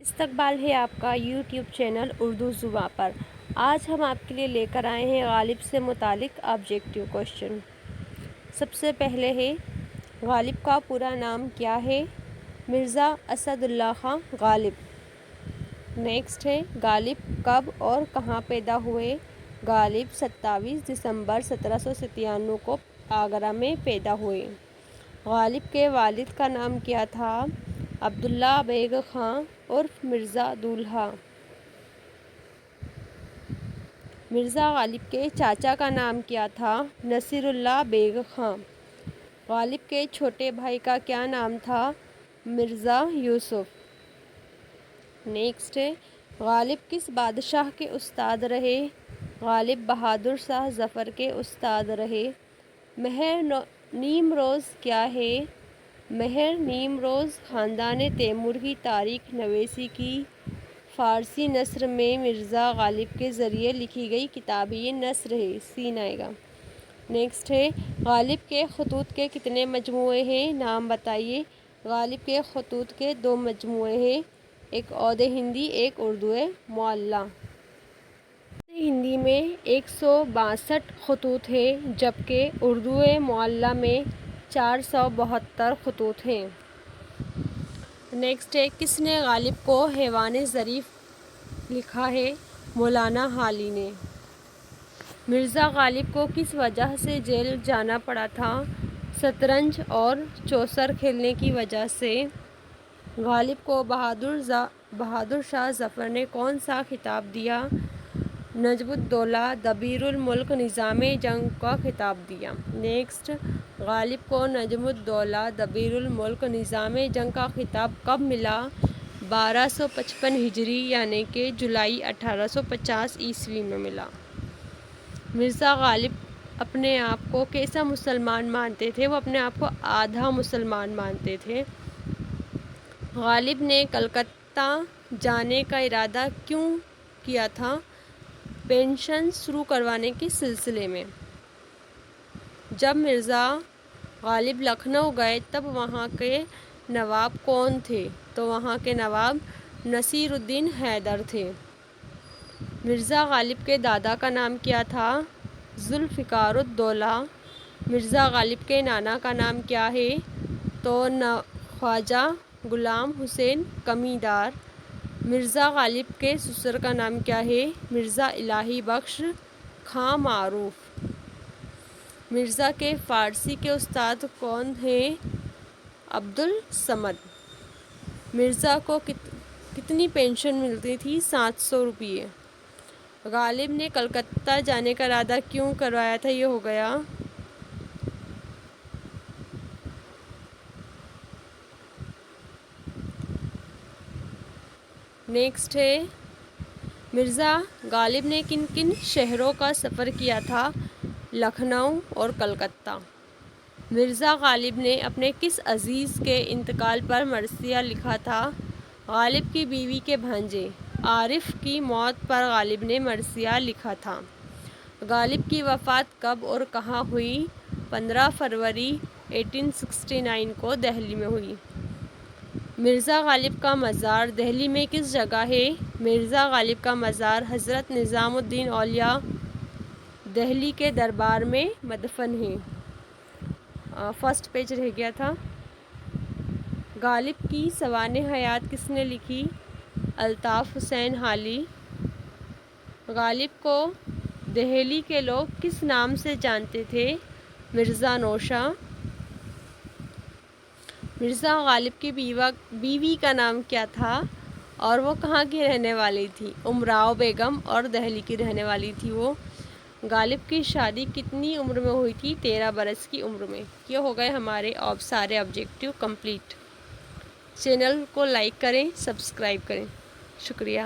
استقبال ہے آپ کا یوٹیوب چینل اردو زباں پر۔ آج ہم آپ کے لیے لے کر آئے ہیں غالب سے متعلق آبجیکٹیو کوشچن۔ سب سے پہلے ہے غالب کا پورا نام کیا ہے؟ مرزا اسد اللہ خان غالب۔ نیکسٹ ہے غالب کب اور کہاں پیدا ہوئے؟ غالب 27 دسمبر 1797 کو آگرہ میں پیدا ہوئے۔ غالب کے والد کا نام کیا تھا؟ عبداللہ بیگ خان عرف مرزا دولہا۔ مرزا غالب کے چاچا کا نام کیا تھا؟ نصیر اللہ بیگ خان۔ غالب کے چھوٹے بھائی کا کیا نام تھا؟ مرزا یوسف۔ نیکسٹ ہے غالب کس بادشاہ کے استاد رہے؟ غالب بہادر شاہ ظفر کے استاد رہے۔ مہر نیمروز کیا ہے؟ مہر نیمروز خاندان تیمور کی تاریخ نویسی کی فارسی نثر میں مرزا غالب کے ذریعے لکھی گئی کتابی نثر ہے، سین آئے گا۔ نیکسٹ ہے غالب کے خطوط کے کتنے مجموعے ہیں؟ نام بتائیے۔ غالب کے خطوط کے 2 مجموعے ہیں، ایک عود ہندی، ایک اردو معلی۔ ہندی میں 162 خطوط ہیں جبکہ اردو معلی میں 472 خطوط ہیں۔ نیکسٹ ہے کس نے غالب کو ایوان ظریف لکھا ہے؟ مولانا حالی نے۔ مرزا غالب کو کس وجہ سے جیل جانا پڑا تھا؟ شطرنج اور چوسر کھیلنے کی وجہ سے۔ غالب کو بہادر شاہ ظفر نے کون سا خطاب دیا؟ نجم الدولہ دبیر الملک نظام جنگ کا خطاب دیا۔ نیکسٹ غالب کو نجم الدولہ دبیر الملک نظام جنگ کا خطاب کب ملا؟ 1255 ہجری یعنی کہ جولائی 1850 عیسوی میں ملا۔ مرزا غالب اپنے آپ کو کیسا مسلمان مانتے تھے؟ وہ اپنے آپ کو آدھا مسلمان مانتے تھے۔ غالب نے کلکتہ جانے کا ارادہ کیوں کیا تھا؟ پنشن شروع کروانے کے سلسلے میں۔ جب مرزا غالب لکھنؤ گئے تب وہاں کے نواب کون تھے؟ تو وہاں کے نواب نصیر الدین حیدر تھے۔ مرزا غالب کے دادا کا نام کیا تھا؟ ذوالفقار الدولہ۔ مرزا غالب کے نانا کا نام کیا ہے؟ تو خواجہ غلام حسین قمیدار۔ مرزا غالب کے سسر کا نام کیا ہے؟ مرزا الہی بخش خاں معروف۔ مرزا کے فارسی کے استاد کون ہیں؟ عبدالصمد۔ مرزا کو کتنی پنشن ملتی تھی؟ 700 روپے۔ غالب نے کلکتہ جانے کا ارادہ کیوں کروایا تھا؟ یہ ہو گیا۔ نیکسٹ ہے مرزا غالب نے کن کن شہروں کا سفر کیا تھا؟ لکھنؤ اور کلکتہ۔ مرزا غالب نے اپنے کس عزیز کے انتقال پر مرثیہ لکھا تھا؟ غالب کی بیوی کے بھانجے عارف کی موت پر غالب نے مرثیہ لکھا تھا۔ غالب کی وفات کب اور کہاں ہوئی؟ 15 فروری 1869 کو دہلی میں ہوئی۔ مرزا غالب کا مزار دہلی میں کس جگہ ہے؟ مرزا غالب کا مزار حضرت نظام الدین اولیاء دہلی کے دربار میں مدفن ہے۔ فرسٹ پیج رہ گیا تھا۔ غالب کی سوانح حیات کس نے لکھی؟ الطاف حسین حالی۔ غالب کو دہلی کے لوگ کس نام سے جانتے تھے؟ مرزا نوشہ۔ مرزا غالب کی بیوی کا نام کیا تھا اور وہ کہاں کی رہنے والی تھی؟ امراؤ بیگم اور دہلی کی رہنے والی تھی وہ۔ غالب کی شادی کتنی عمر میں ہوئی تھی؟ 13 برس کی عمر میں۔ یہ ہو گئے ہمارے سارے آبجیکٹیو کمپلیٹ۔ چینل کو لائک کریں، سبسکرائب کریں۔ شکریہ۔